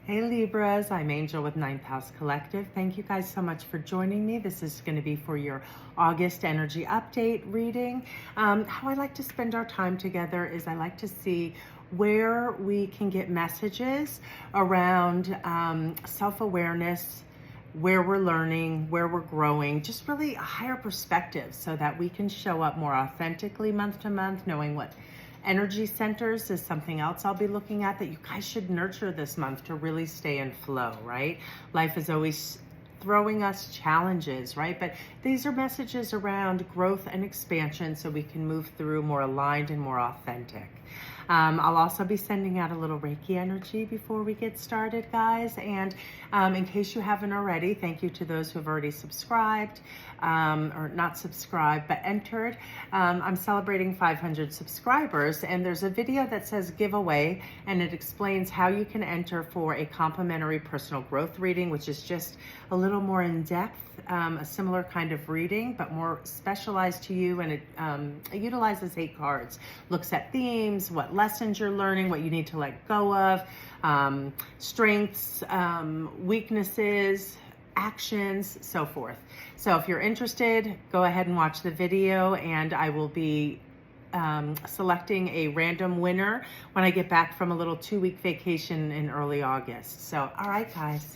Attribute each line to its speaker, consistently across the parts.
Speaker 1: Hey Libras, I'm Angel with Ninth House Collective. Thank you guys so much for joining me. This is going to be for your August energy update reading. How I like to spend our time together is I like to see where we can get messages around self-awareness, where we're learning, where we're growing, just really a higher perspective so that we can show up more authentically month to month, knowing what energy centers is something else I'll be looking at that you guys should nurture this month to really stay in flow, right? Life is always throwing us challenges, right? But these are messages around growth and expansion so we can move through more aligned and more authentic. I'll also be sending out a little Reiki energy before we get started, guys. And in case you haven't already, thank you to those who have already subscribed, or not subscribed, but entered. I'm celebrating 500 subscribers, and there's a video that says giveaway, and it explains how you can enter for a complimentary personal growth reading, which is just a little more in depth, a similar kind of reading, but more specialized to you. And it utilizes 8 cards, looks at themes, what lessons you're learning, what you need to let go of, strengths, weaknesses, actions, so forth. So if you're interested, go ahead and watch the video, and I will be selecting a random winner when I get back from a little 2-week vacation in early August. So, all right, guys.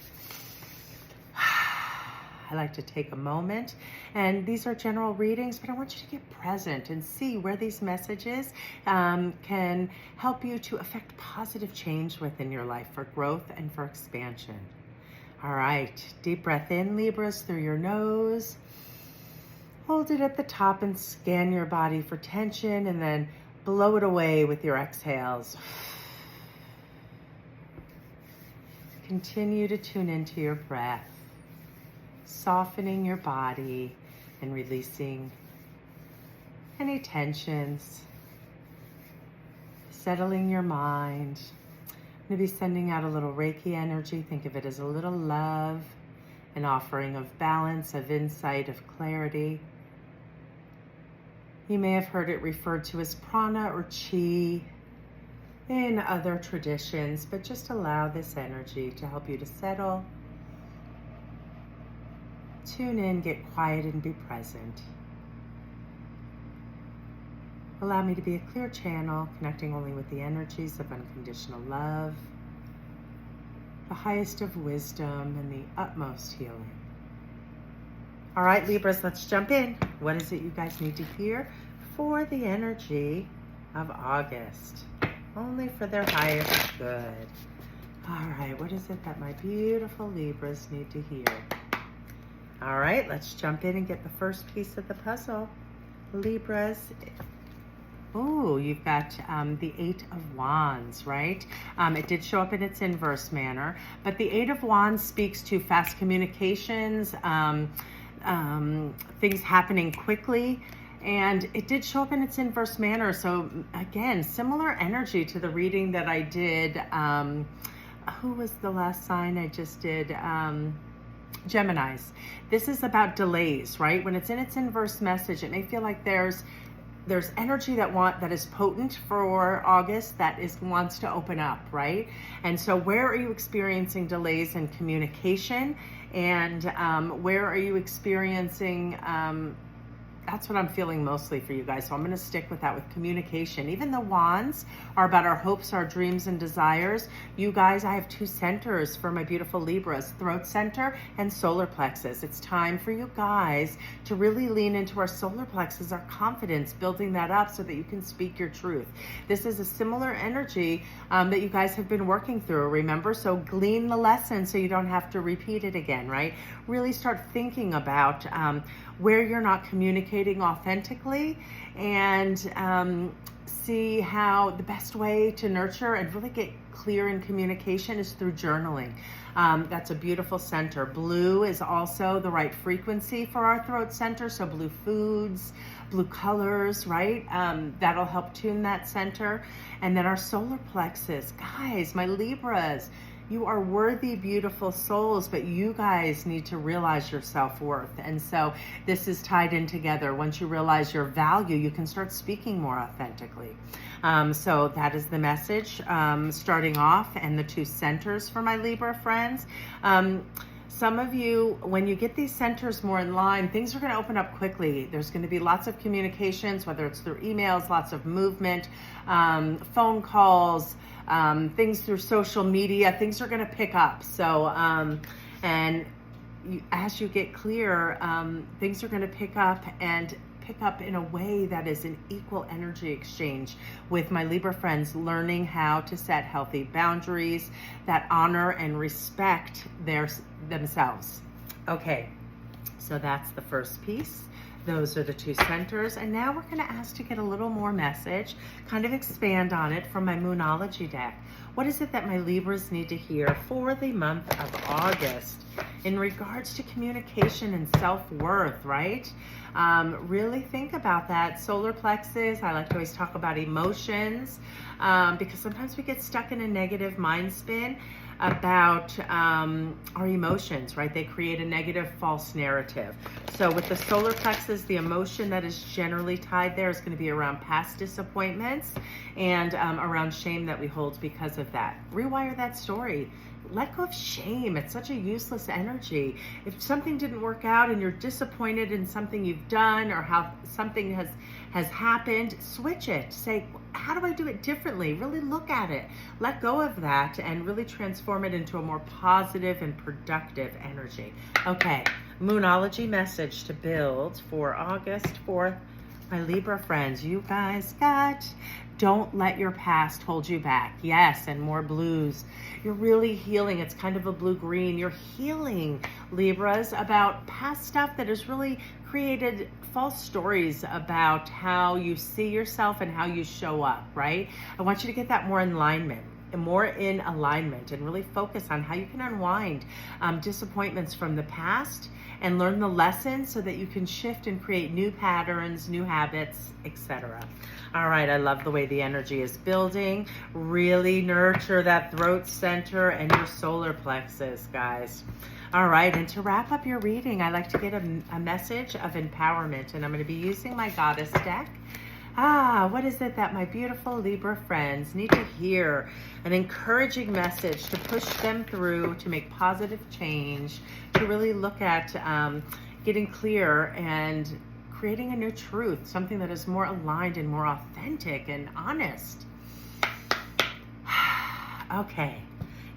Speaker 1: I like to take a moment, and these are general readings, but I want you to get present and see where these messages can help you to affect positive change within your life for growth and for expansion. All right, deep breath in, Libras, through your nose. Hold it at the top and scan your body for tension, and then blow it away with your exhales. Continue to tune into your breath, softening your body and releasing any tensions, settling your mind. I'm going to be sending out a little Reiki energy. Think of it as a little love, an offering of balance, of insight, of clarity. You may have heard it referred to as prana or chi in other traditions, but just allow this energy to help you to settle. Tune in, get quiet, and be present. Allow me to be a clear channel, connecting only with the energies of unconditional love, the highest of wisdom, and the utmost healing. All right, Libras, let's jump in. What is it you guys need to hear for the energy of August? Only for their highest good. All right, what is it that my beautiful Libras need to hear? All right, let's jump in and get the first piece of the puzzle. Libras. Oh, you've got the 8 of Wands, right? It did show up in its inverse manner, but the 8 of Wands speaks to fast communications, things happening quickly, and it did show up in its inverse manner. So again, similar energy to the reading that I did. Who was the last sign I just did? Geminis. This is about delays, right? When it's in its inverse message, it may feel like there's energy that is potent for August that wants to open up, right? And so where are you experiencing delays in communication, and where are you experiencing that's what I'm feeling mostly for you guys. So I'm going to stick with that, with communication. Even the wands are about our hopes, our dreams, and desires. You guys, I have 2 centers for my beautiful Libras, throat center and solar plexus. It's time for you guys to really lean into our solar plexus, our confidence, building that up so that you can speak your truth. This is a similar energy that you guys have been working through, remember? So glean the lesson so you don't have to repeat it again, right? Really start thinking about where you're not communicating authentically, and see how the best way to nurture and really get clear in communication is through journaling. That's a beautiful center. Blue is also the right frequency for our throat center, so blue foods, blue colors, right? That'll help tune that center. And then our solar plexus. Guys, my Libras, You are worthy, beautiful souls, but you guys need to realize your self-worth. And so this is tied in together. Once you realize your value, you can start speaking more authentically. So that is the message starting off, and the 2 centers for my Libra friends. Some of you, when you get these centers more in line, things are going to open up quickly. There's going to be lots of communications, whether it's through emails, lots of movement, phone calls, things through social media. Things are going to pick up. So, as you get clear, things are going to pick up in a way that is an equal energy exchange with my Libra friends, learning how to set healthy boundaries that honor and respect themselves. Okay, so that's the first piece. Those are the 2 centers. And now we're going to ask to get a little more message, kind of expand on it from my Moonology deck. What is it that my Libras need to hear for the month of August in regards to communication and self-worth, right? Really think about that. Solar plexus, I like to always talk about emotions, because sometimes we get stuck in a negative mind spin about our emotions, right? They create a negative false narrative. So with the solar plexus, the emotion that is generally tied there is going to be around past disappointments and around shame that we hold because of that. Rewire that story. Let go of shame. It's such a useless energy. If something didn't work out and you're disappointed in something you've done or how something has happened, switch it. Say, how do I do it differently? Really look at it. Let go of that and really transform it into a more positive and productive energy. Okay, Moonology message to build for August 4th. My Libra friends, you guys got, don't let your past hold you back. Yes, and more blues. You're really healing. It's kind of a blue-green. You're healing, Libras, about past stuff that has really created false stories about how you see yourself and how you show up, right? I want you to get that more in alignment. And really focus on how you can unwind disappointments from the past and learn the lessons so that you can shift and create new patterns, new habits, etc. All right, I love the way the energy is building. Really nurture that throat center and your solar plexus, guys. All right, and to wrap up your reading, I like to get a message of empowerment, and I'm going to be using my Goddess deck. What is it that my beautiful Libra friends need to hear? An encouraging message to push them through, to make positive change, to really look at getting clear and creating a new truth, something that is more aligned and more authentic and honest. Okay,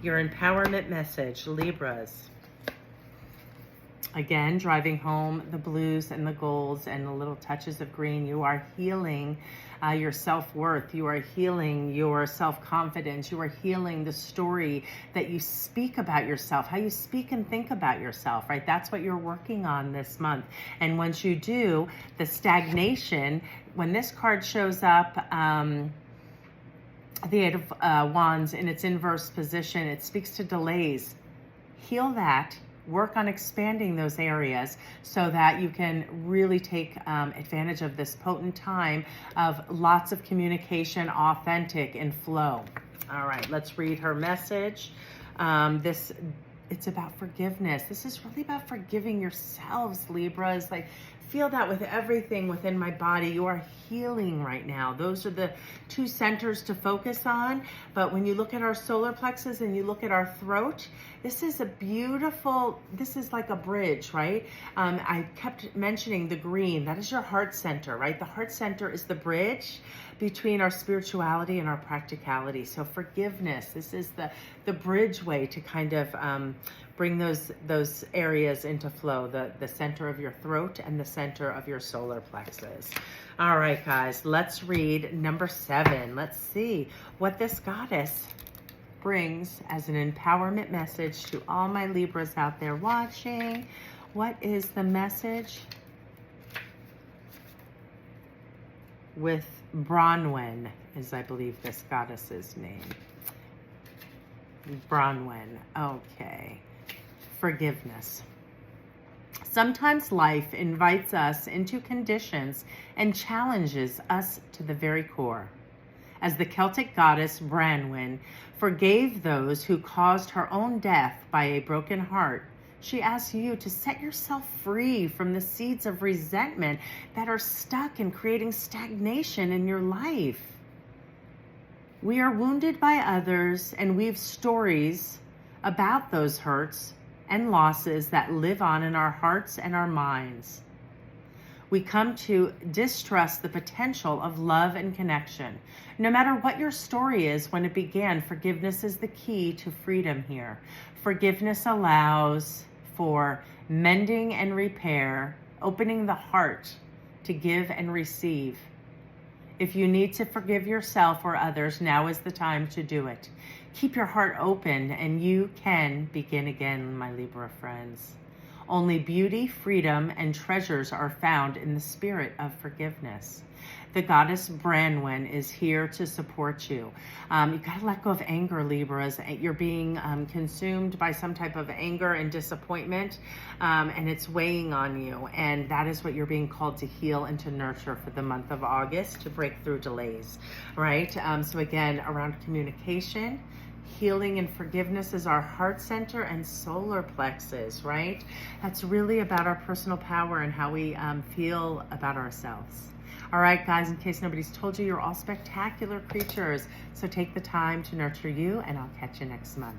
Speaker 1: your empowerment message, Libras. Again, driving home the blues and the golds and the little touches of green. You are healing your self-worth. You are healing your self-confidence. You are healing the story that you speak about yourself, how you speak and think about yourself, right? That's what you're working on this month. And once you do, the stagnation, when this card shows up, the 8 of Wands in its inverse position, it speaks to delays. Heal that. Work on expanding those areas so that you can really take advantage of this potent time of lots of communication, authentic and flow. All right, let's read her message. It's about forgiveness. This is really about forgiving yourselves, Libras. Like, feel that with everything within my body. You are healing right now. Those are the 2 centers to focus on. But when you look at our solar plexus and you look at our throat, this is like a bridge, right? I kept mentioning the green. That is your heart center, right? The heart center is the bridge between our spirituality and our practicality. So forgiveness, this is the bridge way to kind of bring those areas into flow, the center of your throat and the center of your solar plexus. All right, guys, let's read number 7. Let's see what this goddess brings as an empowerment message to all my Libras out there watching. What is the message with Bronwyn, is I believe this goddess's name. Bronwyn, okay. Forgiveness. Sometimes life invites us into conditions and challenges us to the very core. as the Celtic goddess Branwen forgave those who caused her own death by a broken heart, she asks you to set yourself free from the seeds of resentment that are stuck and creating stagnation in your life. We are wounded by others, and we have stories about those hurts and losses that live on in our hearts and our minds. We come to distrust the potential of love and connection. No matter what your story is when it began, forgiveness is the key to freedom here. Forgiveness allows for mending and repair, opening the heart to give and receive. If you need to forgive yourself or others, now is the time to do it. Keep your heart open and you can begin again, my Libra friends. Only beauty, freedom, and treasures are found in the spirit of forgiveness. The goddess Branwen is here to support you. You gotta let go of anger, Libras. You're being consumed by some type of anger and disappointment, and it's weighing on you. And that is what you're being called to heal and to nurture for the month of August, to break through delays, right? So again, around communication, healing and forgiveness is our heart center and solar plexus, right? That's really about our personal power and how we feel about ourselves. All right, guys, in case nobody's told you, you're all spectacular creatures. So take the time to nurture you, and I'll catch you next month.